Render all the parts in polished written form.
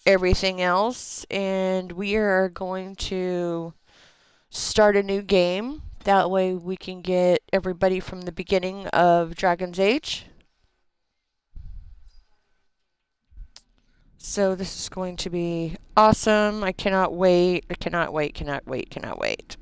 everything else, and we are going to start a new game. That way we can get everybody from the beginning of Dragon's Age. So this is going to be awesome. I cannot wait. I cannot wait, cannot wait, cannot wait.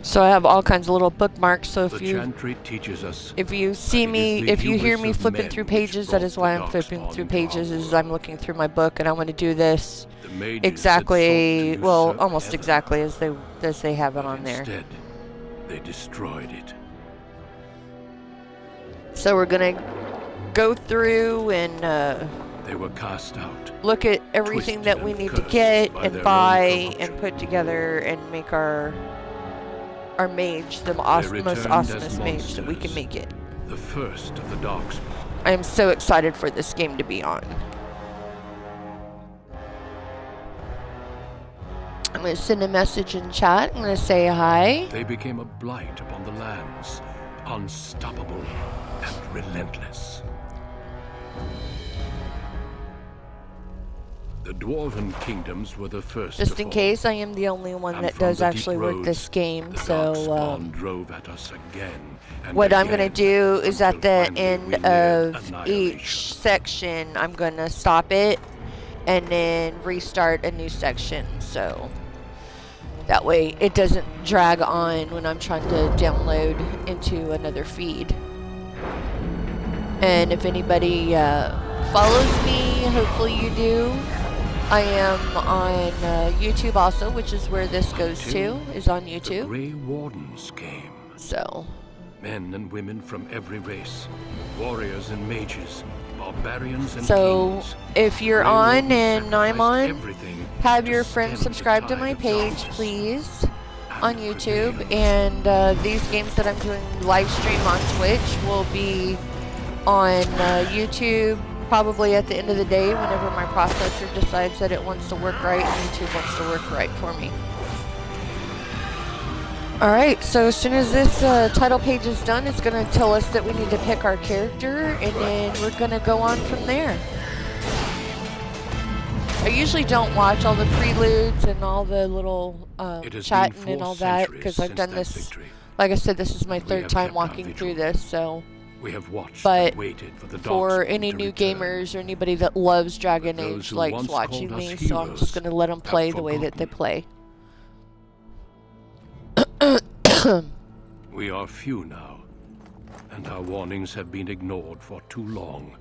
So I have all kinds of little bookmarks. So The chantry teaches us if you see me, if you hear me flipping through pages, that is why I'm flipping through pages. Is I'm looking through my book, and I want to do this exactly, well, almost exactly as they have it on there. Instead, they destroyed it. So we're gonna go through and they were cast out. Look at everything that we need to get and buy and put together and make our mage the most awesomest mage that we can make it. The first of the Darkspawn. I am so excited for this game to be on. I'm going to send a message in chat. I'm going to say hi. They became a blight upon the lands, unstoppable and relentless. The Dwarven kingdoms were the first. Just in case, I am the only one that does actually work this game, so drove at us again what I'm going to do is at the end of each section, I'm going to stop it and then restart a new section, so that way it doesn't drag on when I'm trying to download into another feed. And if anybody follows me, hopefully you do. I am on YouTube also, which is where this goes to, is on YouTube. The Grey Wardens came. So. Men and women from every race, warriors and mages, barbarians and kings. If you're on and I'm on, have your friends subscribe to my page, please, on YouTube. And these games that I'm doing live stream on Twitch will be on YouTube probably at the end of the day whenever my processor decides that it wants to work right and YouTube wants to work right for me. Alright, so as soon as this title page is done, it's going to tell us that we need to pick our character, and then we're going to go on from there. I usually don't watch all the preludes and all the little chatting and all that, because I've done this, like I said, this is my third time walking through this, so. We have watched but and waited for the for any new gamers or anybody that loves Dragon Age likes watching me, so I'm just going to let them play the way that they play. We are few now, and our warnings have been ignored for too long.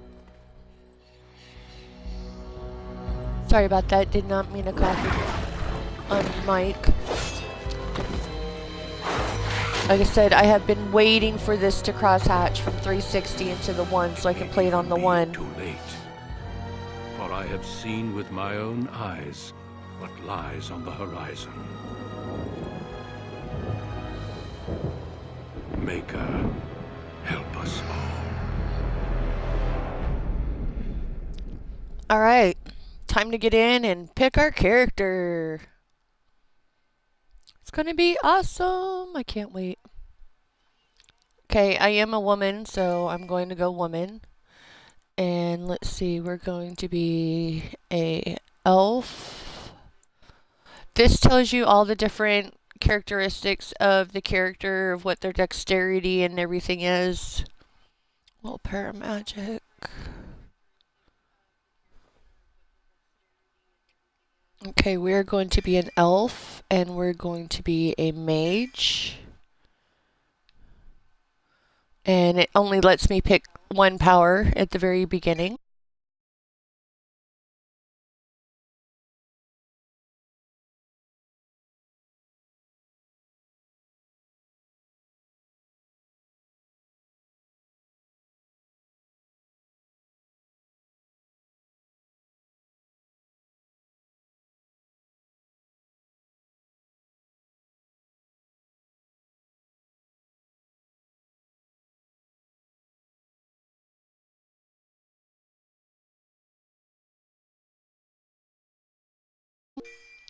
Sorry about that, did not mean to cough on mic. Like I said, I have been waiting for this to crosshatch from 360 into the 1 so I can play it on the 1. Too late. For I have seen with my own eyes what lies on the horizon. Maker, help us all. Alright, time to get in and pick our character. It's gonna be awesome. I can't wait. Okay, I am a woman, so I'm going to go woman. And let's see, we're going to be a elf. This tells you all the different characteristics of the character, of what their dexterity and everything is. Well, paramagic. Okay, we're going to be an elf, and we're going to be a mage. And it only lets me pick one power at the very beginning.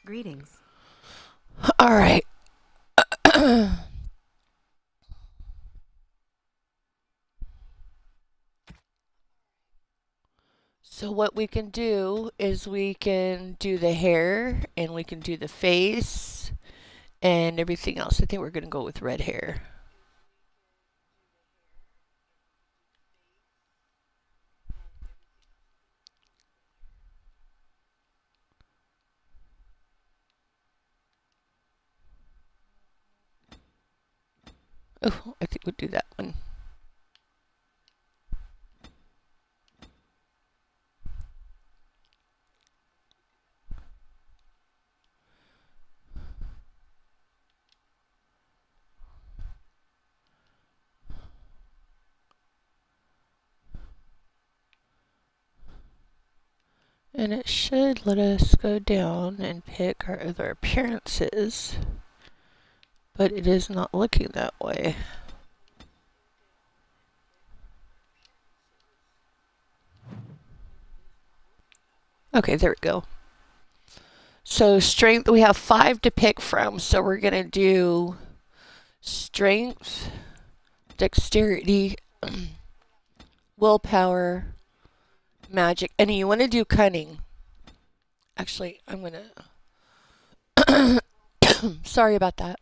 Greetings. All right. So what we can do is we can do the hair and we can do the face and everything else. I think we're going to go with red hair. Oh, I think we'll do that one. And it should let us go down and pick our other appearances. But it is not looking that way. Okay, there we go. So strength, we have 5 to pick from. So we're going to do strength, dexterity, willpower, magic. And you want to do cunning. Actually, I'm going to... Sorry about that.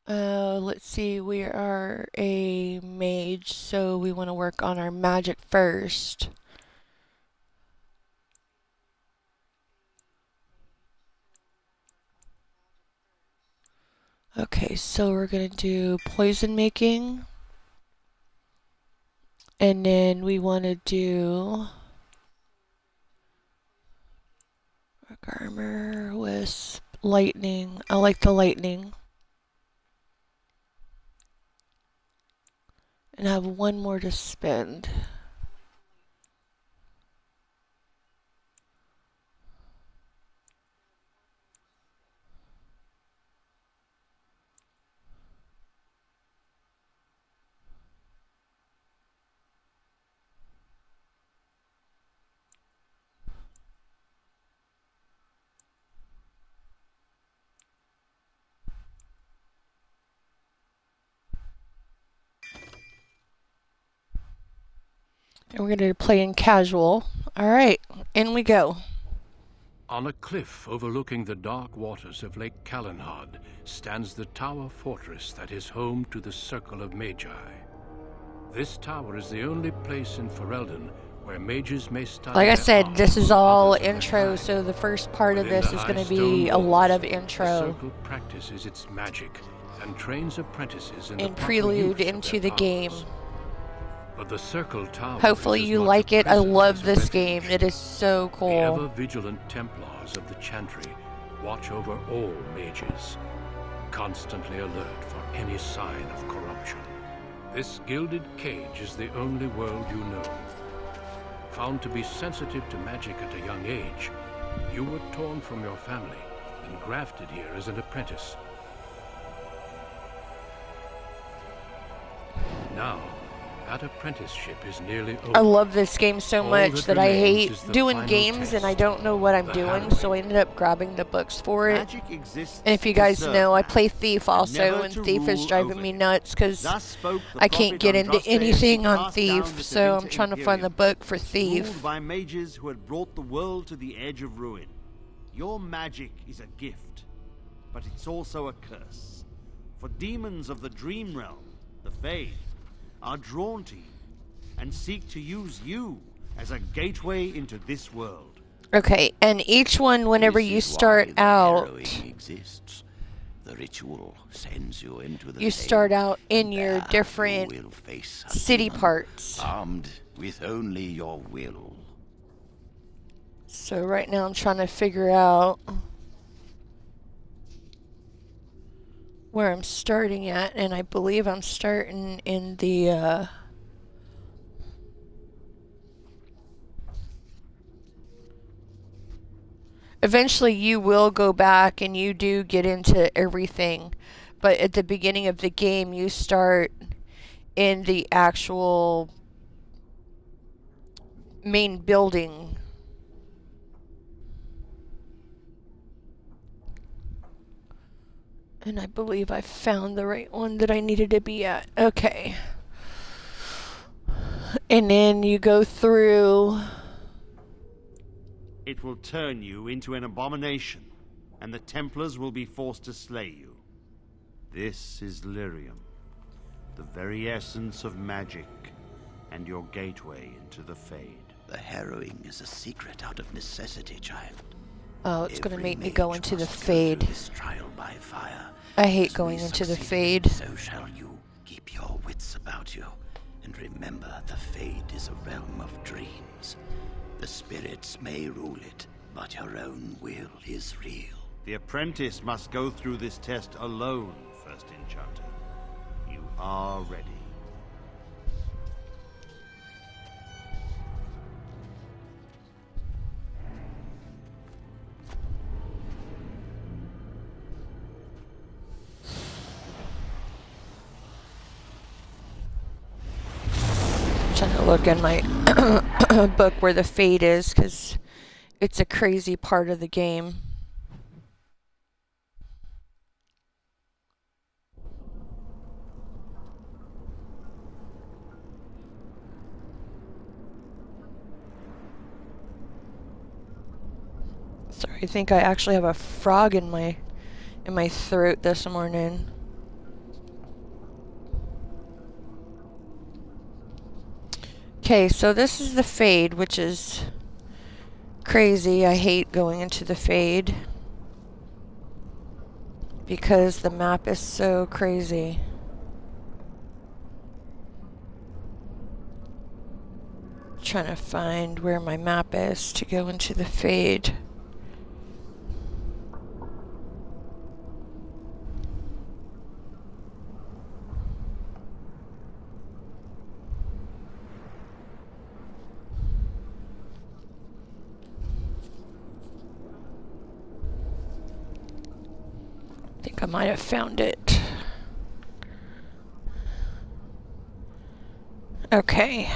Let's see, we are a mage, so we want to work on our magic first. Okay, so we're going to do poison making. And then we want to do armor, wisp, lightning. I like the lightning. And I have one more to spend. And we're going to play in casual. All right, in we go. On a cliff overlooking the dark waters of Lake Calenhad stands the tower fortress that is home to the Circle of Magi. This tower is the only place in Ferelden where mages may study. Like I said, this is all others of their intro, kind. so the first part of Within this the is high going to be a stone lot of walls, The intro Circle practices its magic and trains apprentices in the and proper prelude use of into their the game. powers. But the Circle Tower Hopefully is as you much like a it. I prison love as a this refuge. game. It is so The cool. ever-vigilant Templars of the Chantry watch over all mages, constantly alert for any sign of corruption. This gilded cage is the only world you know. Found to be sensitive to magic at a young age, you were torn from your family and grafted here as an apprentice. Now, that apprenticeship is nearly over. I love this game so All much that that I remains hate is the doing final games and I test, don't know what I'm the doing, Halloween. so I ended up grabbing the books for it. Magic exists And if you to guys serve know, I man, play Thief and also, never and to Thief is rule driving over me him. nuts because Thus spoke the I can't prophet get into Andraste as he anything on passed down Thief, the so I'm Tevinter trying to find the Imperium, book for Thief. ruled by mages who had brought the world to the edge of ruin. Your magic is a gift, but it's also a curse. For demons of the dream realm, the Fae, are drawn to you and seek to use you as a gateway into this world. Okay, and each one, whenever This you is start why the out, harrowing exists. The ritual sends you into the you Fae, start out in and your there different you will face a city demon, parts. armed with only your will. So right now I'm trying to figure out where I'm starting at, and I believe I'm starting in the eventually you will go back and you do get into everything, but at the beginning of the game you start in the actual main building. And I believe I found the right one that I needed to be at. Okay. And then you go through. It will turn you into an abomination, and the Templars will be forced to slay you. This is Lyrium, the very essence of magic, and your gateway into the Fade. The harrowing is a secret out of necessity, child. Oh, it's going to Every make me go mage into the must go through Fade. this trial by fire. I hate As going we into the succeed, Fade. So shall you. Keep your wits about you. And remember, the Fade is a realm of dreams. The spirits may rule it, but your own will is real. The apprentice must go through this test alone, First Enchanter. You are ready. Trying to look in my book where the Fade is, because it's a crazy part of the game. Sorry, I think I actually have a frog in my throat this morning. Okay, so this is the Fade, which is crazy. I hate going into the Fade because the map is so crazy. Trying to find where my map is to go into the Fade. I might have found it. Okay.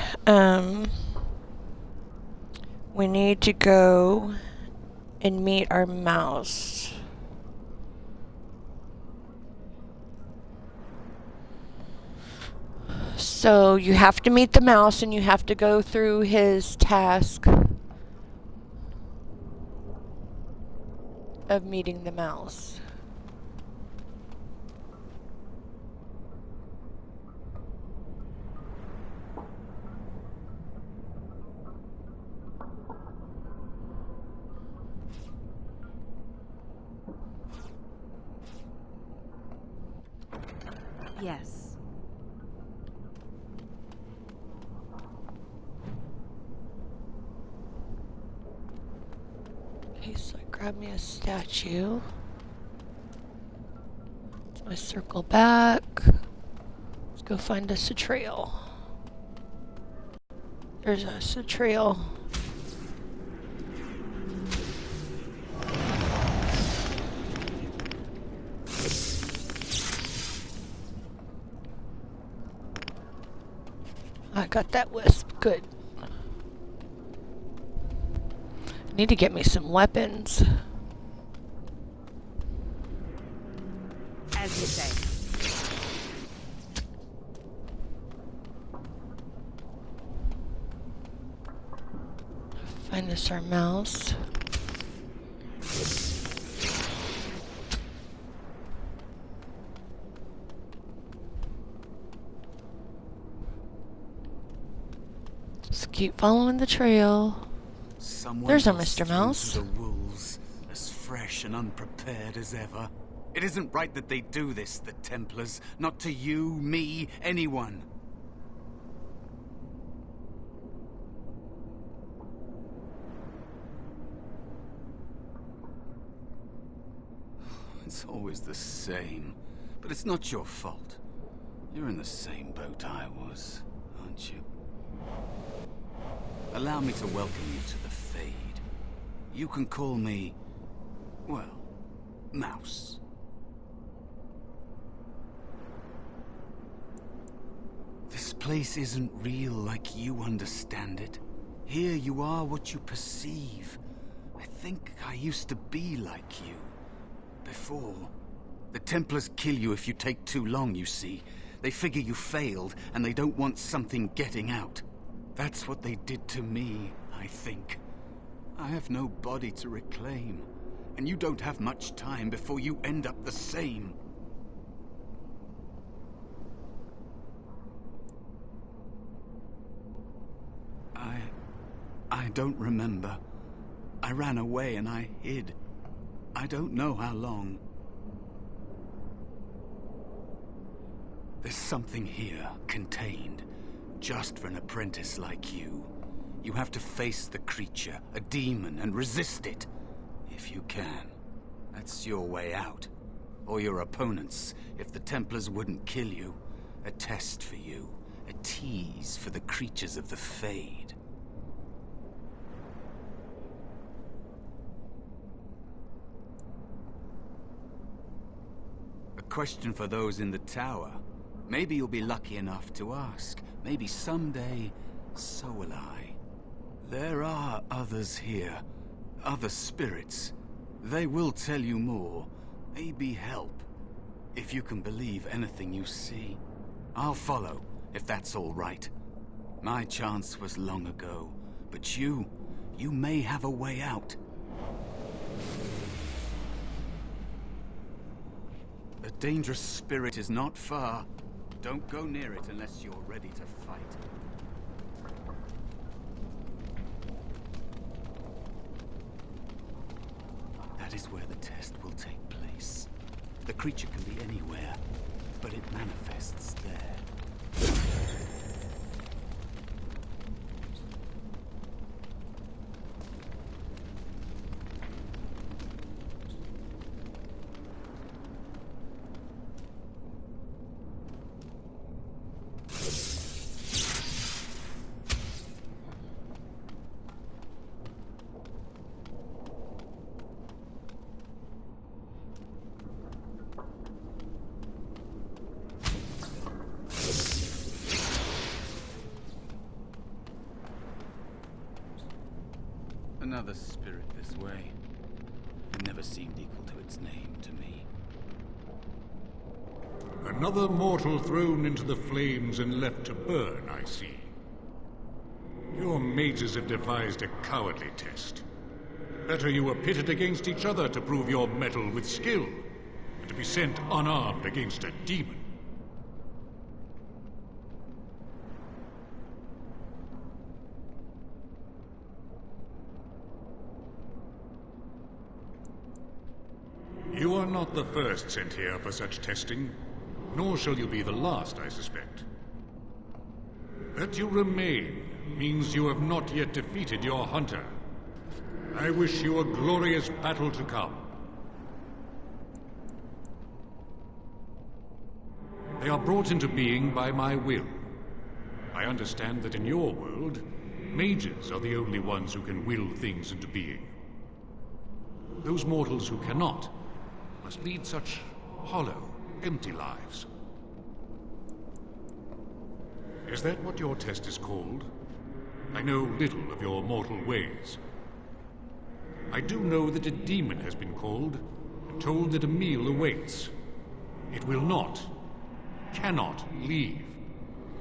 We need to go and meet our mouse. So you have to meet the mouse and you have to go through his task of meeting the mouse. Yes. Okay, so I grab me a statue. So I circle back. Let's go find a Satrail. There's a Satrail. I got that wisp. Good. Need to get me some weapons. As you say. Find us our mouse. Just keep following the trail. There's our Mr. Mouse. The wolves, as fresh and unprepared as ever. It isn't right that they do this, the Templars. Not to you, me, anyone. It's always the same. But it's not your fault. You're in the same boat I was, aren't you? Allow me to welcome you to the Fade. You can call me, well, Mouse. This place isn't real like you understand it. Here you are what you perceive. I think I used to be like you. Before. The Templars kill you if you take too long, you see. They figure you failed, and they don't want something getting out. That's what they did to me, I think. I have no body to reclaim, and you don't have much time before you end up the same. I don't remember. I ran away and I hid. I don't know how long. There's something here, contained, just for an apprentice like you. You have to face the creature, a demon, and resist it. If you can. That's your way out. Or your opponents, if the Templars wouldn't kill you. A test for you. A tease for the creatures of the Fade. A question for those in the tower. Maybe you'll be lucky enough to ask. Maybe someday, so will I. There are others here. Other spirits. They will tell you more. Maybe help. If you can believe anything you see. I'll follow, if that's all right. My chance was long ago. But you may have a way out. A dangerous spirit is not far. Don't go near it unless you're ready to fight. That is where the test will take place. The creature can be anywhere, but it manifests there. Another spirit this way. It never seemed equal to its name to me. Another mortal thrown into the flames and left to burn, I see. Your mages have devised a cowardly test. Better you were pitted against each other to prove your mettle with skill, than to be sent unarmed against a demon. You are not the first sent here for such testing, nor shall you be the last, I suspect. That you remain means you have not yet defeated your hunter. I wish you a glorious battle to come. They are brought into being by my will. I understand that in your world, mages are the only ones who can will things into being. Those mortals who cannot must lead such hollow, empty lives. Is that what your test is called? I know little of your mortal ways. I do know that a demon has been called, and told that a meal awaits. It will not, cannot leave,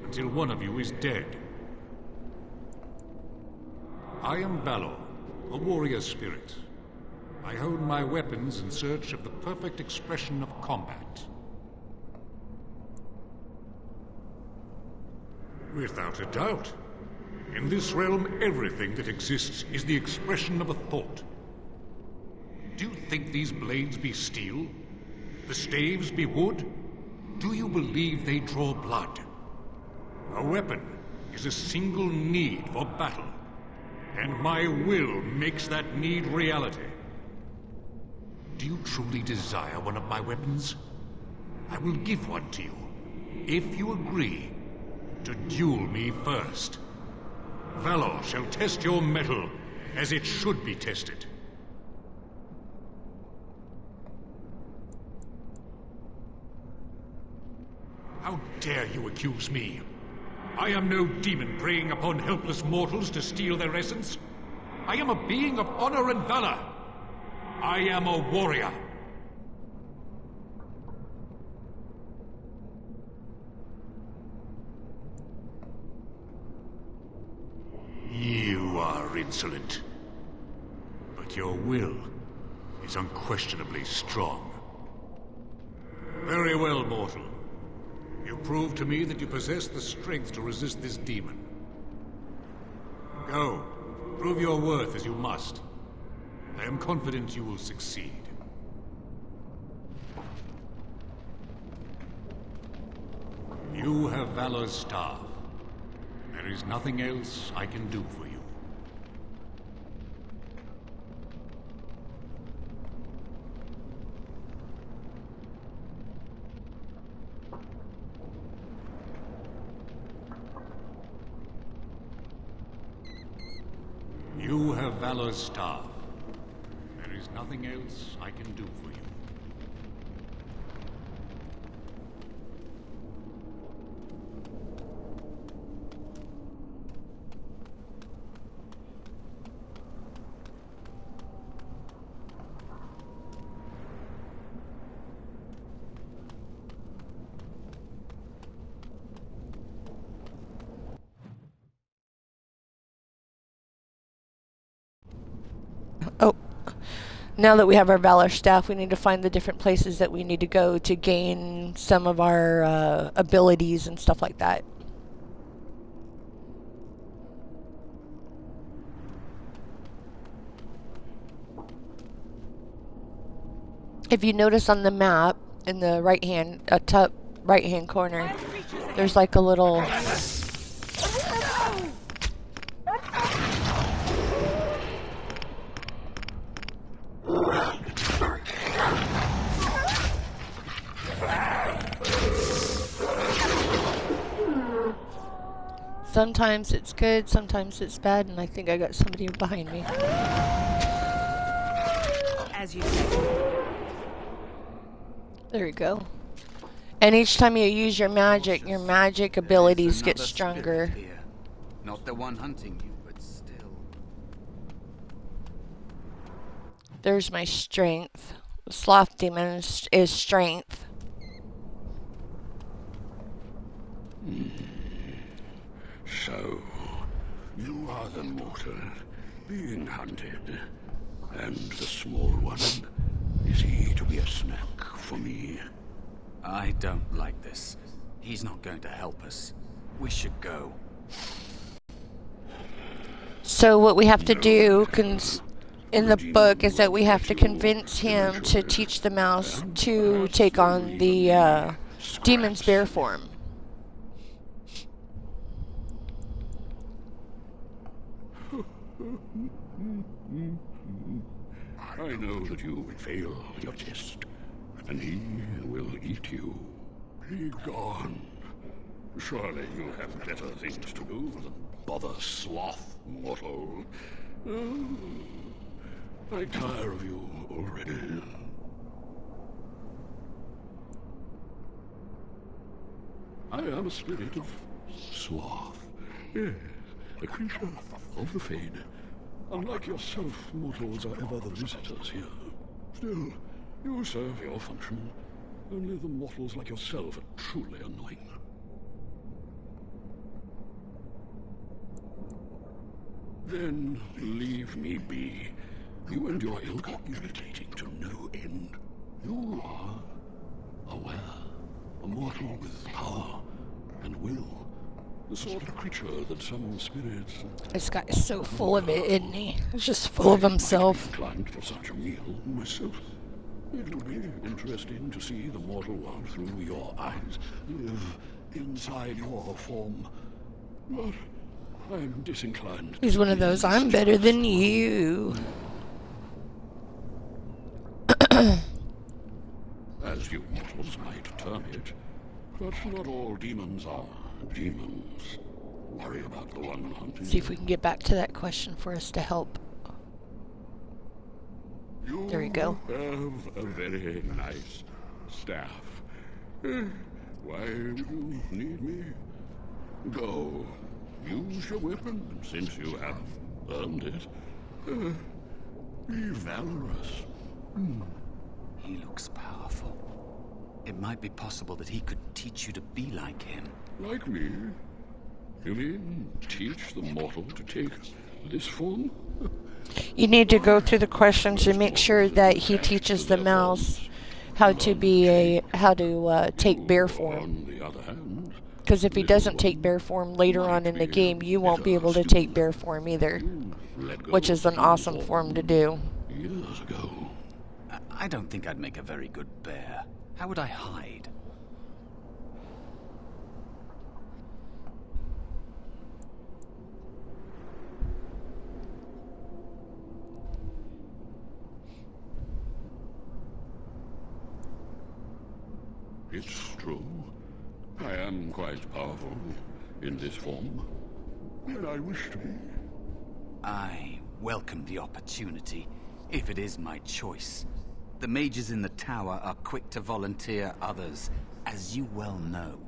until one of you is dead. I am Valor, a warrior spirit. I hone my weapons in search of the perfect expression of combat. Without a doubt. In this realm, everything that exists is the expression of a thought. Do you think these blades be steel? The staves be wood? Do you believe they draw blood? A weapon is a single need for battle, and my will makes that need reality. Do you truly desire one of my weapons? I will give one to you, if you agree to duel me first. Valor shall test your mettle as it should be tested. How dare you accuse me? I am no demon preying upon helpless mortals to steal their essence. I am a being of honor and valor. I am a warrior. insolent. But your will is unquestionably strong. Very well, mortal. You proved to me that you possess the strength to resist this demon. Go, prove your worth as you must. I am confident you will succeed. You have Valor's staff. There is nothing else I can do for you. You have Valor's staff. There is nothing else I can do for you. Oh, now that we have our Valor staff, we need to find the different places that we need to go to gain some of our abilities and stuff like that. If you notice on the map, in the top right hand corner, there's like a little... Sometimes it's good, sometimes it's bad, and I think I got somebody behind me. As you say. There you go. And each time you use your magic abilities get stronger. Here. Not the one hunting you, but still. There's my strength. Sloth demon is strength. So, you are the mortal being hunted. And the small one, is he to be a snack for me? I don't like this. He's not going to help us. We should go. So what we have to do in the book is that we have to convince him to teach the mouse to take on the demon's bear form. I know that you will fail your test, and he will eat you. Be gone. Surely you have better things to do than bother sloth, mortal. I tire of you already. I am a spirit of sloth. Yes, a creature of the Fade. Unlike yourself, mortals are ever the visitors here. Still, you serve your function. Only the mortals like yourself are truly annoying. Then leave me be. You and your ilk are irritating to no end. You are aware, a mortal with power and will. The sort of creature that some spirits... This guy is so full of it, isn't he? He's just full of himself. I'm inclined for such a meal myself. It will be interesting to see the mortal world through your eyes, live inside your form. But I'm disinclined. He's one of those, I'm better than you. As you mortals might term it. But not all demons are demons. Worry about the one hunting. See if we can get back to that question for us to help. There you go. You have a very nice staff. Why would you need me? Go. Use your weapon, since you have earned it. Be valorous. He looks powerful. It might be possible that he could teach you to be like him. Like me? You mean teach the mortal to take this form? You need to go through the questions and make sure that he teaches the mouse how to take bear form. On the other hand, Because if he doesn't take bear form later on in the game, you won't be able to take bear form either, let go which is an of awesome your form to do. years ago. I don't think I'd make a very good bear. How would I hide? It's true. I am quite powerful in this form. And I wish to be. I welcome the opportunity, if it is my choice. The mages in the tower are quick to volunteer others, as you well know.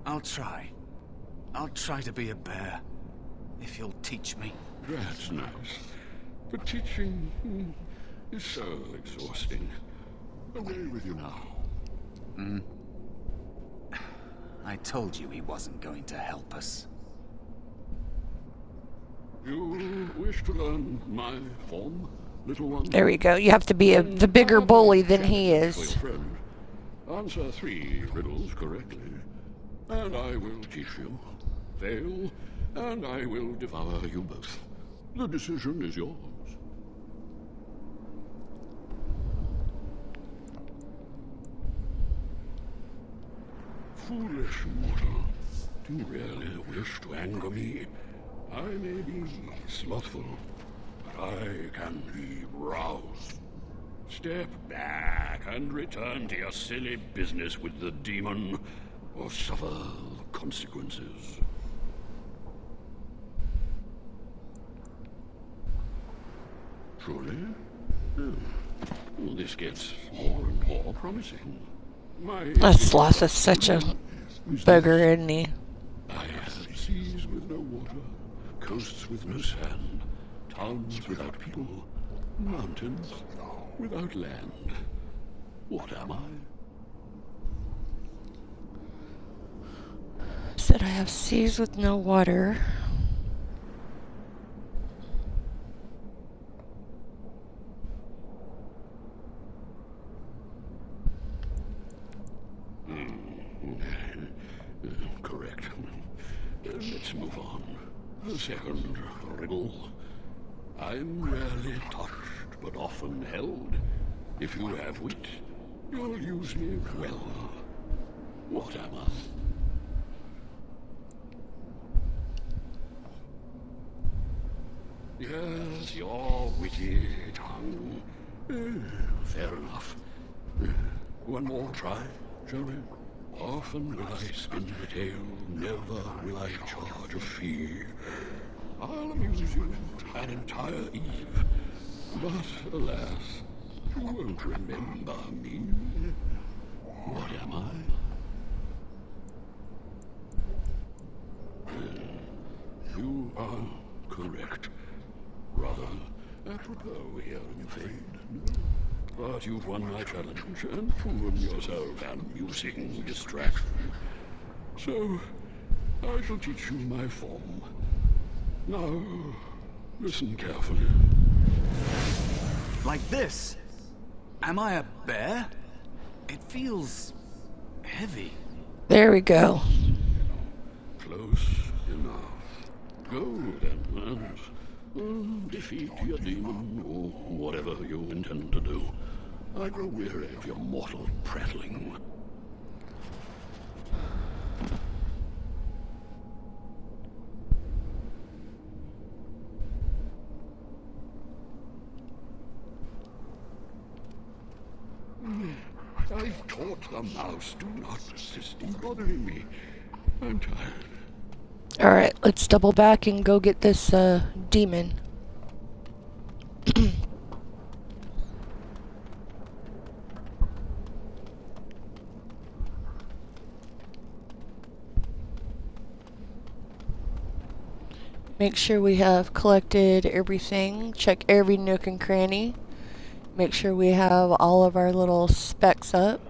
I'll try. I'll try to be a bear, if you'll teach me. That's nice. But teaching is so exhausting. Away with you now. I told you he wasn't going to help us. You wish to learn my form, little one? There we go. You have to be the bigger bully than he For is. your friend. Answer 3 riddles correctly, and I will teach you. Fail, and I will devour you both. The decision is yours. Foolish mortal, do you really wish to anger me? I may be slothful, but I can be roused. Step back and return to your silly business with the demon, or suffer the consequences. Truly? Well, this gets more and more promising. That sloth is such a bugger, isn't he? I have seas with no water, coasts with no sand, towns without people, mountains without land. What am I? Said I have seas with no water. Correct. Let's move on. The second riddle. I'm rarely touched, but often held. If you have wit, you'll use me well. What am I? Yes, your witty tongue. Fair enough. One more try, shall we? Often will I spin the tale, never will I charge a fee. I'll amuse you an entire eve, but alas, you won't remember me. What am I? You are correct. Rather apropos here, I'm afraid. But you've won my challenge and proven yourself an amusing distraction. So, I shall teach you my form. Now, listen carefully. Like this? Am I a bear? It feels heavy. There we go. Close enough. Go then, and defeat your demon, or whatever you intend to do. I grow weary of your mortal prattling. I've taught the mouse. Do not persist in bothering me. I'm tired. Alright, let's double back and go get this demon. Make sure we have collected everything. Check every nook and cranny. Make sure we have all of our little specs up.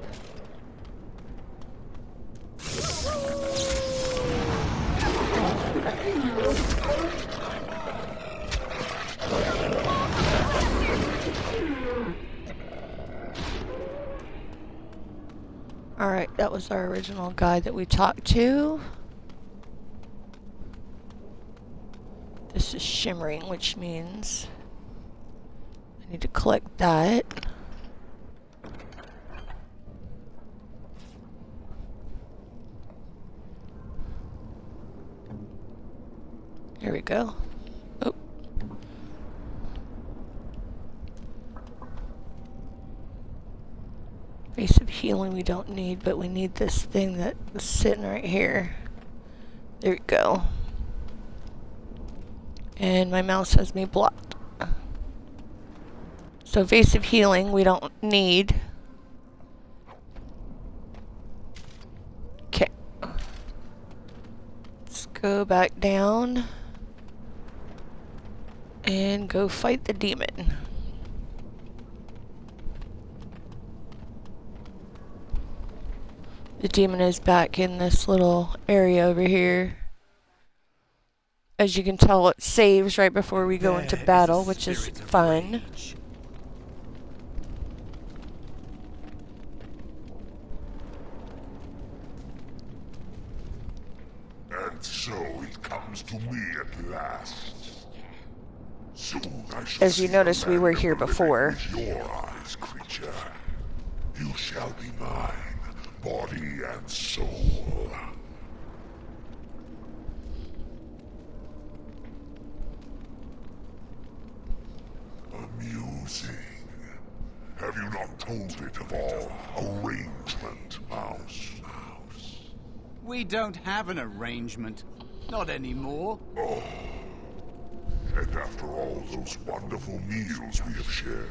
Alright, that was our original guy that we talked to. This is shimmering, which means I need to collect that. There we go. Oh. Base of healing we don't need, but we need this thing that's sitting right here. There we go. And my mouse has me blocked. So vase of healing we don't need. Okay. Let's go back down and go fight the demon. The demon is back in this little area over here. As you can tell, it saves right before we go into battle, which is fun. And so it comes to me at last. Soon I shall As you see notice, the we land were of here the living before. with your eyes, creature. You shall be mine, body and soul. Amusing. Have you not told it of our arrangement, Mouse? We don't have an arrangement. Not anymore. Oh. And after all those wonderful meals we have shared,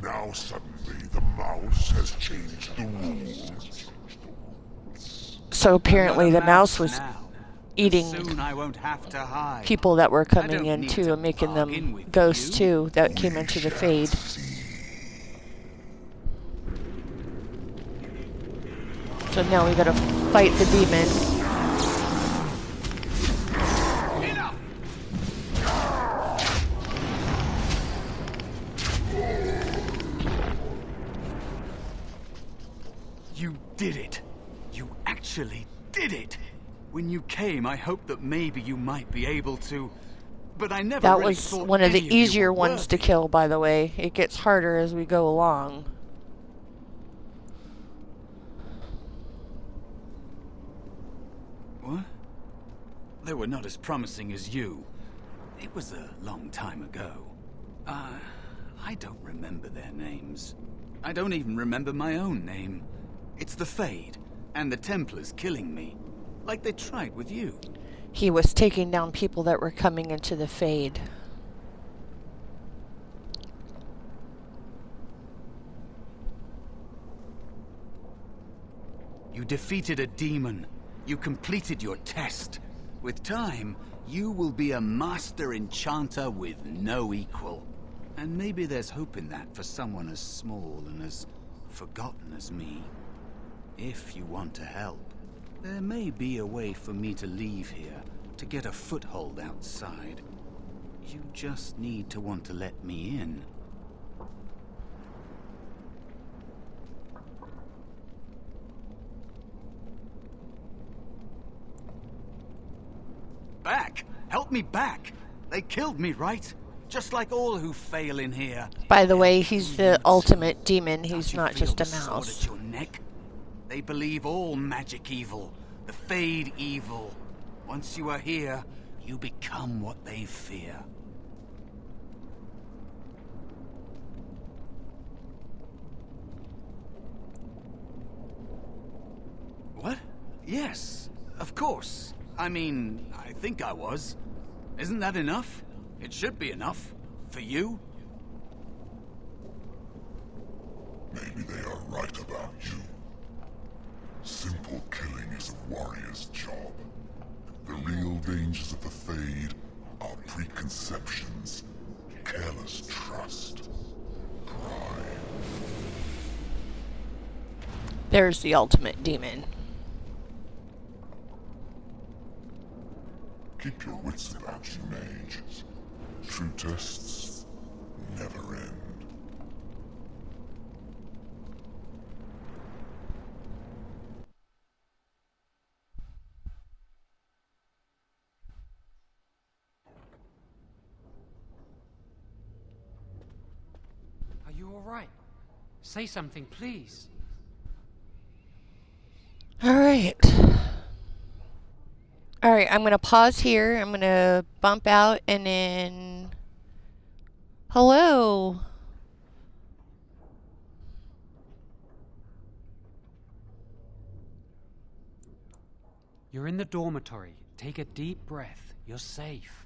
now suddenly the mouse has changed the rules. So apparently the mouse was now. eating Soon I won't have to hide. people that were I coming don't in need too to and making bargain them with ghosts you. too that came into the fade. So now we gotta fight the demon. You did it. You actually did it. When you came, I hoped that maybe you might be able to, but I never That really was thought one of the any you easier were ones to worthy. kill, by the way. It gets harder as we go along. What? They were not as promising as you. It was a long time ago. I don't remember their names. I don't even remember my own name. It's the Fade, and the Templars killing me. Like they tried with you. He was taking down people that were coming into the fade. You defeated a demon. You completed your test. With time, you will be a master enchanter with no equal. And maybe there's hope in that for someone as small and as forgotten as me. If you want to help, there may be a way for me to leave here, to get a foothold outside. You just need to want to let me in. Back! Help me back! They killed me, right? Just like all who fail in here. By the way, he's the ultimate demon. He's Don't you not feel just a the sword mouse. at your neck? They believe all magic evil, the Fade evil. Once you are here, you become what they fear. What? Yes, of course. I mean, I think I was. Isn't that enough? It should be enough. For you? Maybe they are right about you. Simple killing is a warrior's job. The real dangers of the Fade are preconceptions, careless trust, pride. There's the ultimate demon. Keep your wits about you, mage. True tests never end. all right? Say something, please. Alright. Alright, I'm gonna pause here. I'm gonna bump out and then... Hello! You're in the dormitory. Take a deep breath. You're safe.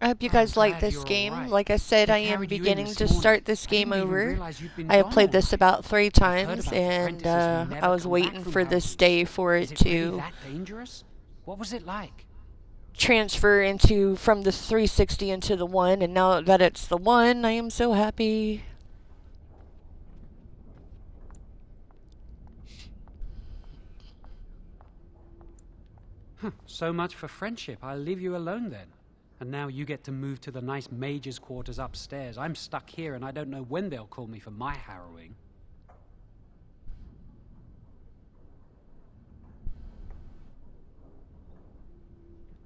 I hope you I'm guys like glad this you're all game. right. Like I said, They I am carried you in beginning this to morning. start this I game didn't even over. realize you'd been I have gone played all this night. about 3 I've heard times, about the and apprentices who never I was come waiting back from for this Halloween. day for Is it it really to that dangerous? What was it like? transfer into from the 360 into the 1, and now that it's the 1, I am so happy. So much for friendship. I'll leave you alone then. And now you get to move to the nice mage's quarters upstairs. I'm stuck here and I don't know when they'll call me for my harrowing.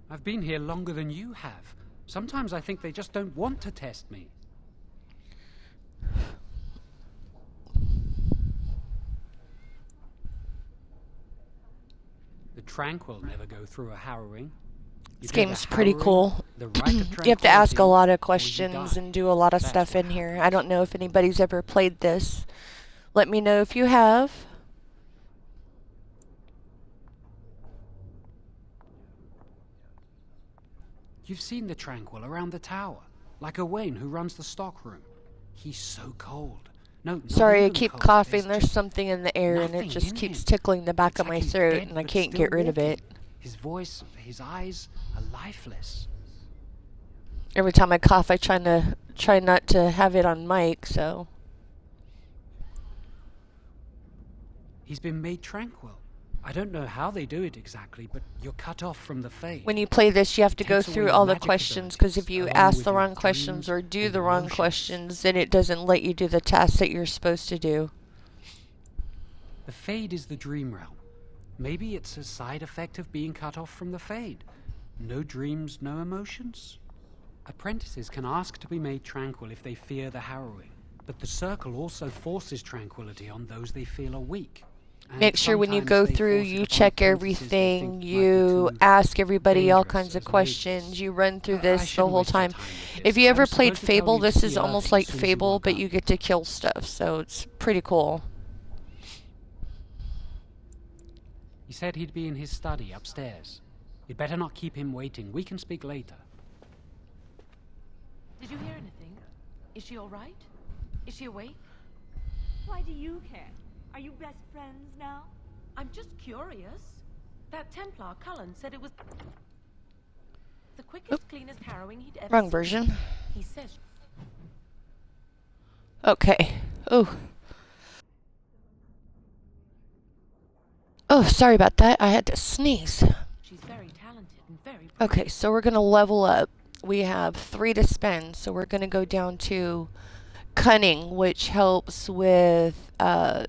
I've been here longer than you have. Sometimes I think they just don't want to test me. The Tranquil never go through a harrowing. This game's pretty cool. You have to ask a lot of questions and do a lot of stuff in here. I don't know if anybody's ever played this. Let me know if you have. You've seen the Tranquil around the tower, like Owain who runs the stockroom. He's so cold. No, not Sorry, I even keep cold. coughing. There's There's something in the air, and it nothing just in keeps him. tickling the back It's of like my he's throat, dead, and I but can't still get rid of walking. it. His voice, his eyes are lifeless. Every time I cough, I try not to have it on mic, so... He's been made tranquil. I don't know how they do it exactly, but you're cut off from the Fade. When you play this, you have to go Takes away through your all the magic questions, because if you abilities, ask along the with wrong your questions or dreams do and the wrong emotions. questions, then it doesn't let you do the task that you're supposed to do. The Fade is the dream realm. Maybe it's a side effect of being cut off from the Fade. No dreams, no emotions? Apprentices can ask to be made tranquil if they fear the harrowing, but the Circle also forces tranquility on those they feel are weak. And Make sure when you sometimes go they through, force it you upon check apprentices they everything, think might be you too ask everybody all dangerous kinds of as mages. questions, you run through I this the shouldn't whole waste your time. time with If this. you I ever was played supposed to tell Fable, you to this see is Irving almost as like soon as you Fable, woke but up. you get to kill stuff, so it's pretty cool. He said he'd be in his study upstairs. You'd better not keep him waiting. We can speak later. Did you hear anything? Is she all right? Is she awake? Why do you care? Are you best friends now? I'm just curious. That Templar, Cullen, said it was the quickest, cleanest harrowing he'd ever Wrong seen. version. He says Okay. Oh. Oh, sorry about that. I had to sneeze. she's very talented and very brave. Okay, so we're going to level up. We have 3 to spend, so we're going to go down to Cunning, which helps with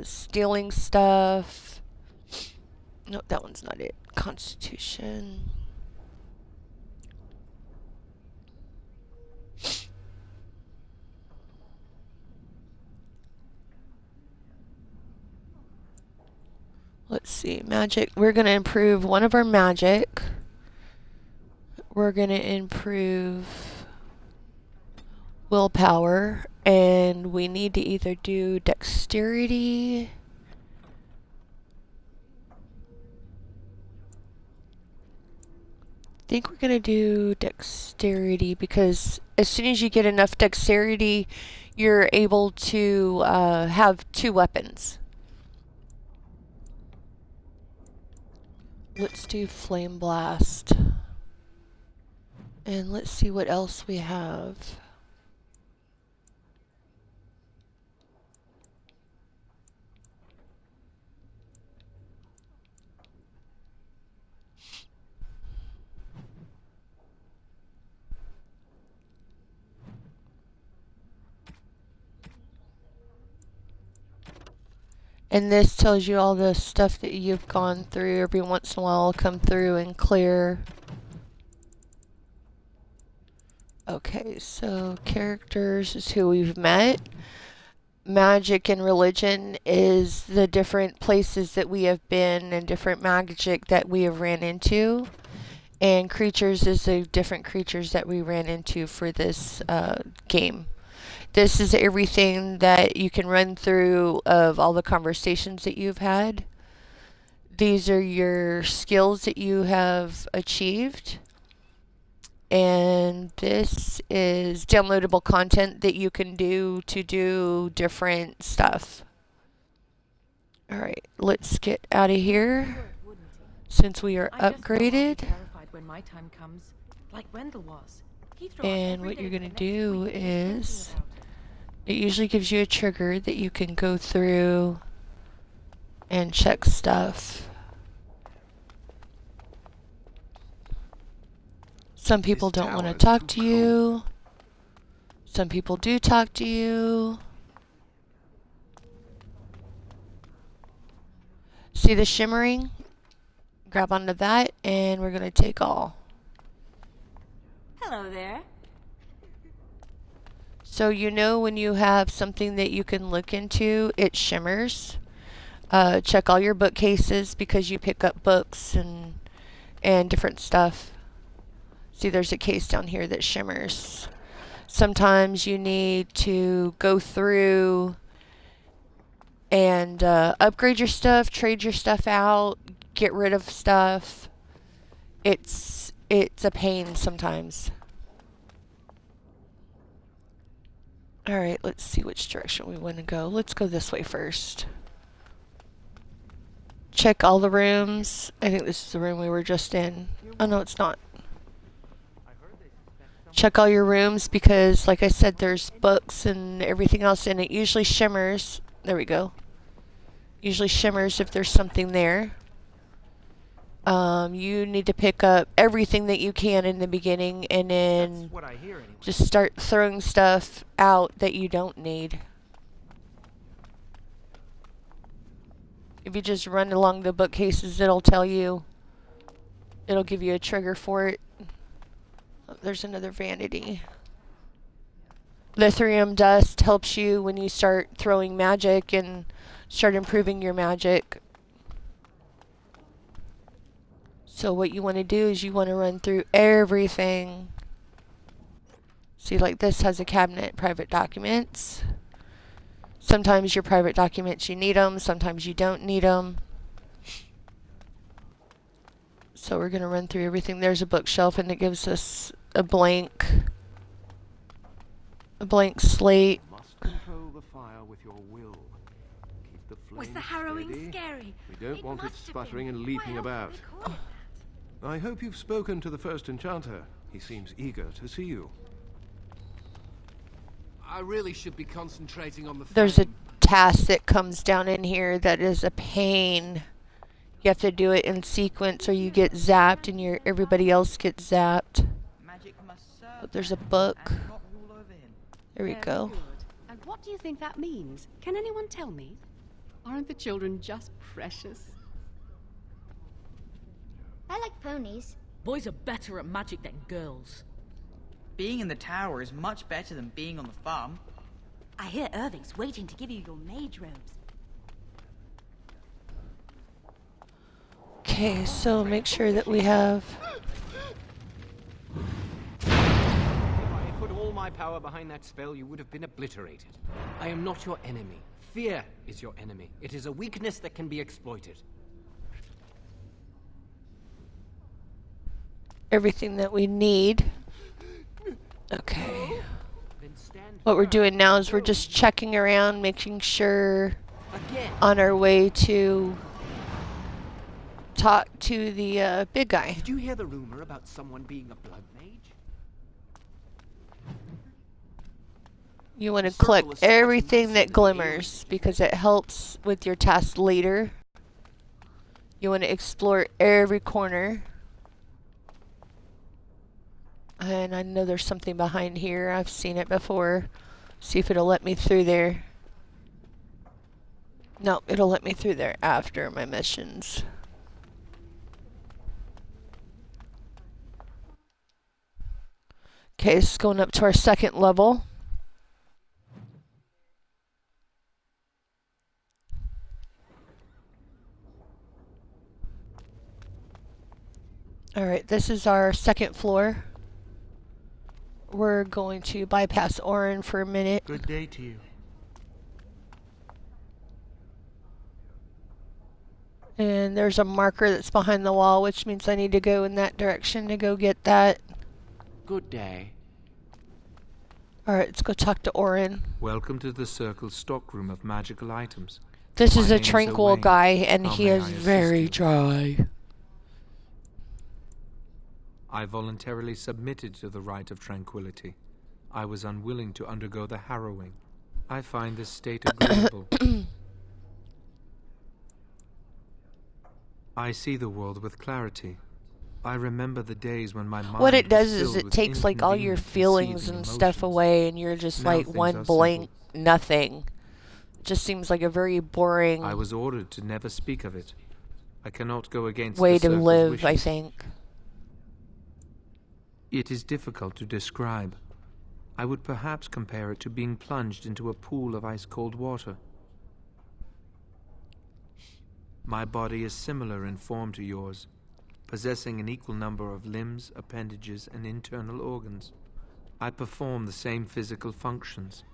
stealing stuff. No, that one's not it. Constitution. Let's see, magic. We're going to improve one of our magic. We're going to improve willpower, and we need to either do dexterity. I think we're going to do dexterity because as soon as you get enough dexterity, you're able to have 2 weapons. Let's do Flame Blast. And let's see what else we have. And this tells you all the stuff that you've gone through. Every once in a while, I'll come through and clear. Oh, Okay, so characters is who we've met. Magic and religion is the different places that we have been and different magic that we have ran into. And creatures is the different creatures that we ran into for this game. This is everything that you can run through of all the conversations that you've had. These are your skills that you have achieved. And this is downloadable content that you can do to do different stuff. Alright, let's get out of here since we are upgraded. When my time comes, like Wendell was. And what you're going to do is, it usually gives you a trigger that you can go through and check stuff. Some people don't want to talk to you. Some people do talk to you. See the shimmering? Grab onto that, and we're going to take all. Hello there. So you know when you have something that you can look into, it shimmers. Check all your bookcases because you pick up books and different stuff. See, there's a case down here that shimmers. Sometimes you need to go through and upgrade your stuff, trade your stuff out, get rid of stuff. It's a pain sometimes. Alright, let's see which direction we want to go. Let's go this way first. Check all the rooms. I think this is the room we were just in. Oh no, it's not. Check all your rooms because, like I said, there's books and everything else, and it usually shimmers. There we go. Usually shimmers if there's something there. You need to pick up everything that you can in the beginning, and then just start throwing stuff out that you don't need. If you just run along the bookcases, it'll tell you. It'll give you a trigger for it. Oh, there's another vanity. Lithium dust helps you when you start throwing magic and start improving your magic. So what you want to do is you want to run through everything. See, like this has a cabinet, private documents. Sometimes your private documents, you need them. Sometimes you don't need them. So we're going to run through everything. There's a bookshelf, and it gives us a blank slate. Must control the fire with your will. Keep the flame Was the harrowing steady. scary? We don't want it must have sputtering been. and leaping Why about. else would they call it that? I hope you've spoken to the first enchanter. He seems eager to see you. I really should be concentrating on the There's a task that comes down in here that is a pain. You have to do it in sequence or you get zapped and everybody else gets zapped. Oh, there's a book. There we go. Good. And what do you think that means? Can anyone tell me? Aren't the children just precious? I like ponies. Boys are better at magic than girls. Being in the tower is much better than being on the farm. I hear Irving's waiting to give you your mage robes. Okay, so make sure that we have... If I had put all my power behind that spell, you would have been obliterated. I am not your enemy. Fear is your enemy. It is a weakness that can be exploited. everything that we need. Okay. What we're doing now is we're just checking around, making sure on our way to talk to the big guy. Did you hear the rumor about someone being a blood mage? You want to collect everything that glimmers because it helps with your task later. You want to explore every corner. And I know there's something behind here. I've seen it before. See if it'll let me through there. No, it'll let me through there after my missions. Okay, it's going up to our second level. Alright, this is our second floor. We're going to bypass Orin for a minute. Good day to you. And there's a marker that's behind the wall, which means I need to go in that direction to go get that. Good day. Alright, let's go talk to Orin. Welcome to the Circle's stockroom of magical items. This My is a name tranquil Owain. guy, and How he may is I assist very you? dry. I voluntarily submitted to the rite of tranquility. I was unwilling to undergo the harrowing. I find this state agreeable. I see the world with clarity. I remember the days when my mind What it does was is filled it with takes like all your inconvenient, feelings deceiving and stuff emotions. away, and you're just Now like things one are blank simple. nothing. Just seems like a very boring I was ordered to never speak of it. I cannot go against way the to Circle's live, I wishes. think. It is difficult to describe. I would perhaps compare it to being plunged into a pool of ice-cold water. My body is similar in form to yours, possessing an equal number of limbs, appendages, and internal organs. I perform the same physical functions.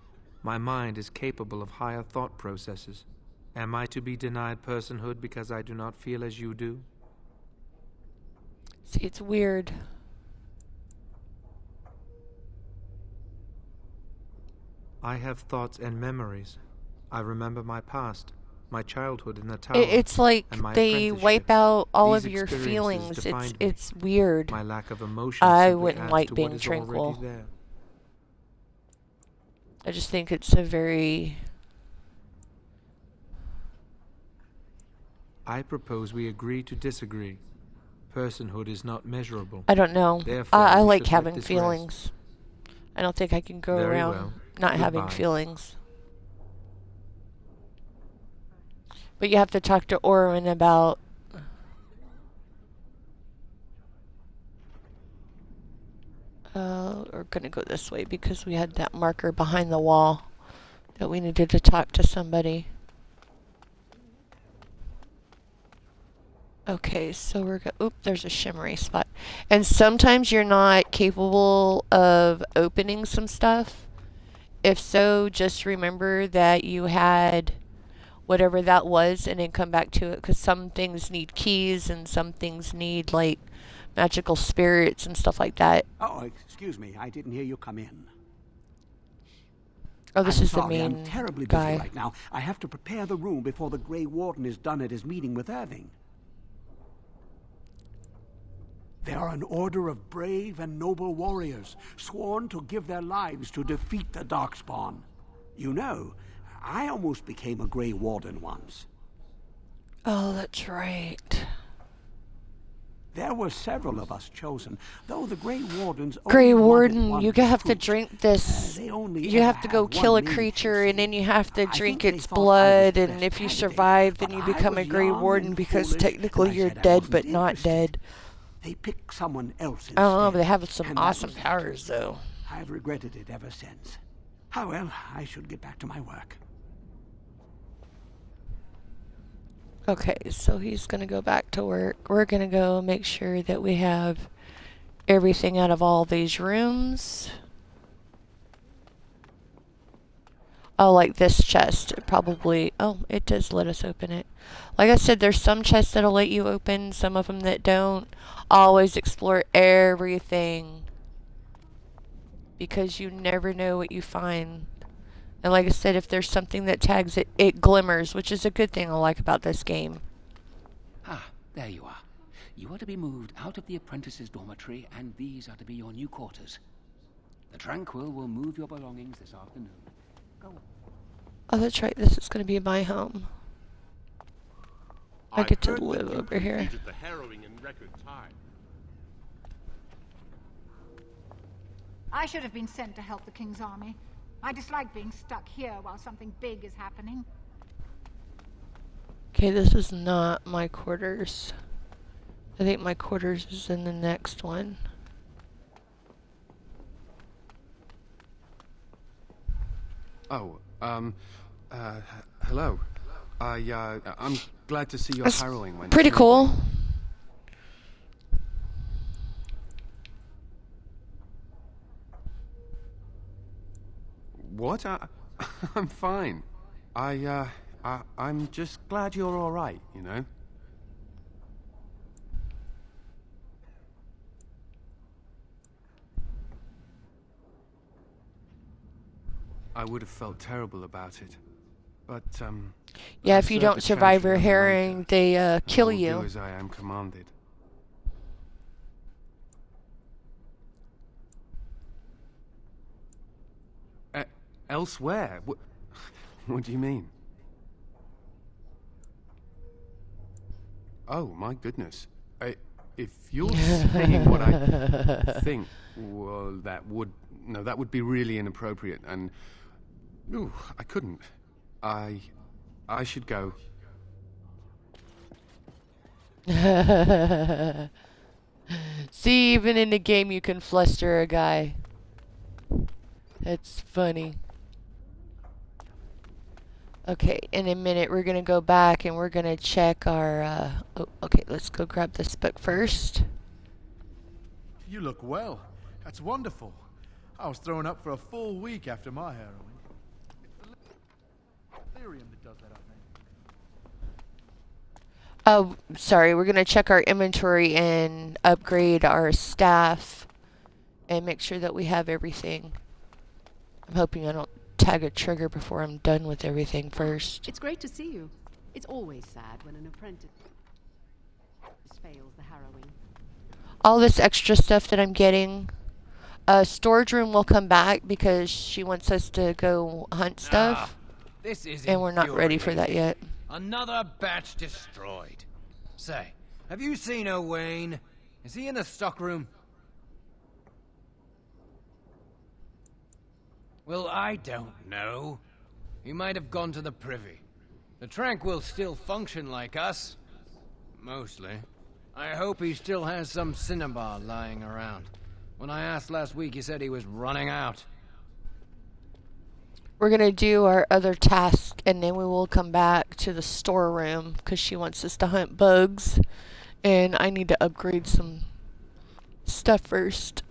My mind is capable of higher thought processes. Am I to be denied personhood because I do not feel as you do? See, it's weird. I have thoughts and memories. I remember my past, my childhood in the tower. It's like and my they apprenticeship. wipe out all These of your experiences feelings. defined me. It's weird. My lack of emotion I simply wouldn't adds like to being what is already tranquil. there. I just think it's a very... I propose we agree to disagree. Personhood is not measurable. I don't know. Therefore, I we like should let having this feelings. rest. I don't think I can go Very around well. not having Goodbye. feelings. But you have to talk to Orin about... we're gonna go this way because we had that marker behind the wall that we needed to talk to somebody. Okay, so we're oop, there's a shimmery spot. And sometimes you're not capable of opening some stuff. If so, just remember that you had whatever that was and then come back to it, because some things need keys and some things need like magical spirits and stuff like that. Oh, excuse me. I didn't hear you come in. Oh, this I'm is sorry, the I'm main terribly guy. busy right now. I have to prepare the room before the Grey Warden is done at his meeting with Irving. They are an order of brave and noble warriors, sworn to give their lives to defeat the Darkspawn. You know, I almost became a Grey Warden once. Oh, that's right. There were several of us chosen, though the Grey Wardens Grey only wanted Warden, one you have to recruit. drink this. They only You ever have to go have kill a one main creature, and then you have to drink think they its thought I was blood, the and best if you candidate, survive, then but you I become a was Grey young Warden and because foolish, technically and I you're said I dead, wasn't but not interested. dead. They picked someone else instead. I don't know, but they have some and that awesome was powers, though. I've regretted it ever since. Oh well, I should get back to my work. Okay, so he's gonna go back to work. We're gonna go make sure that we have everything out of all these rooms. Oh, like this chest. It probably... Oh, it does let us open it. Like I said, there's some chests that'll let you open, some of them that don't. Always explore everything, because you never know what you find. And like I said, if there's something that tags it, it glimmers, which is a good thing I like about this game. Ah, there you are. You are to be moved out of the apprentices' dormitory, and these are to be your new quarters. The Tranquil will move your belongings this afternoon. Go. Oh, that's right. This is going to be my home. I get to heard that live you over here. completed the harrowing in record time. I should have been sent to help the King's army. I dislike being stuck here while something big is happening. Okay, this is not my quarters. I think my quarters is in the next one. Oh, hello. I'm glad to see your That's harrowing went pretty smoothly. cool. What? I'm fine. I'm just glad you're all right, you know? I would have felt terrible about it. But, Yeah, I if you served don't the survive Chantry your under herring, Maker, they and I kill will you. do as I am commanded. Elsewhere? What do you mean? Oh, my goodness. If you're saying what I think, well, that would be really inappropriate, and ooh, I couldn't. I should go. See, even in the game you can fluster a guy. That's funny. Okay, in a minute we're gonna go back and we're gonna check our oh, okay, let's go grab this book first. You look well. That's wonderful. I was thrown up for a full week after my harrowing. It's the delirium that does that, I think. Oh, sorry, we're gonna check our inventory and upgrade our staff and make sure that we have everything. I'm hoping I don't tag a trigger before I'm done with everything first. It's great to see you. It's always sad when an apprentice fails the harrowing. All this extra stuff that I'm getting, storage room will come back because she wants us to go hunt stuff. This is and we're not ready for that yet. Another batch destroyed. Say, have you seen Owain? Is he in the stockroom? Well, I don't know. He might have gone to the privy. The Tranquil still function like us. Mostly. I hope he still has some cinnabar lying around. When I asked last week, he said he was running out. We're gonna do our other task and then we will come back to the storeroom because she wants us to hunt bugs and I need to upgrade some stuff first.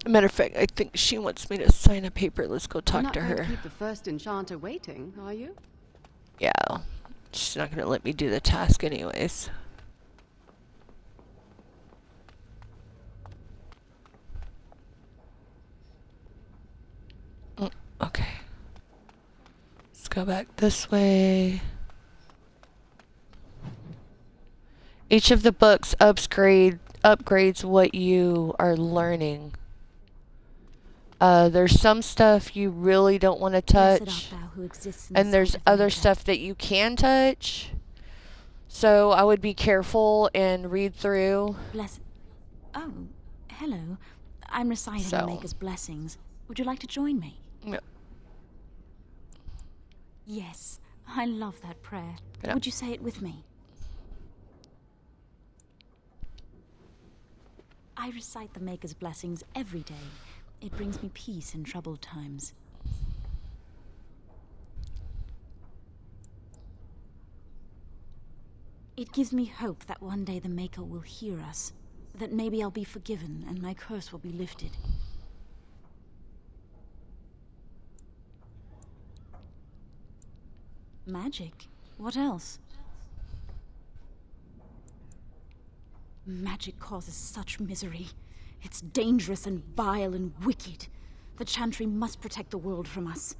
Matter of fact, I think she wants me to sign a paper. Let's go talk to You're not her. going to keep the first enchanter waiting, are you? Yeah, she's not gonna let me do the task anyways. Okay. Let's go back this way. Each of the books upgrades what you are learning. There's some stuff you really don't want to touch, and there's other stuff that you can touch. So I would be careful and read through. Oh, hello. I'm reciting the Maker's blessings. Would you like to join me? No. Yes, I love that prayer. Yeah. Would you say it with me? I recite the Maker's blessings every day. It brings me peace in troubled times. It gives me hope that one day the Maker will hear us, that maybe I'll be forgiven and my curse will be lifted. Magic? What else? Magic causes such misery. It's dangerous and vile and wicked. The Chantry must protect the world from us.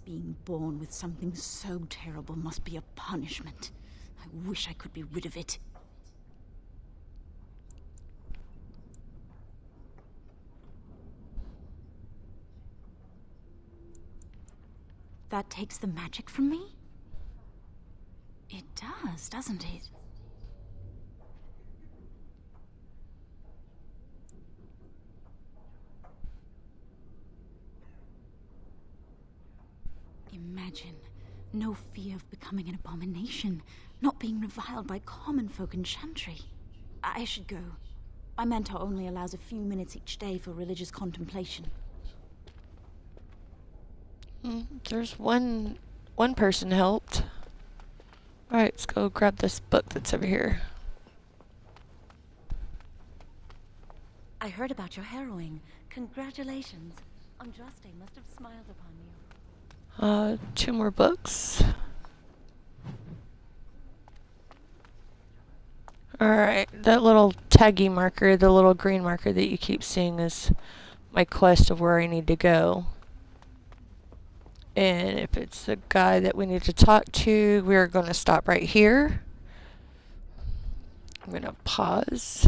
Being born with something so terrible must be a punishment. I wish I could be rid of it. That takes the magic from me? It does, doesn't it? Imagine. No fear of becoming an abomination. Not being reviled by common folk in Chantry. I should go. My mentor only allows a few minutes each day for religious contemplation. There's one person helped. Alright, let's go grab this book that's over here. I heard about your harrowing. Congratulations. Andraste must have smiled upon you. 2 more books. Alright, that little taggy marker, the little green marker that you keep seeing is my quest of where I need to go. And if it's the guy that we need to talk to, we're going to stop right here. I'm going to pause.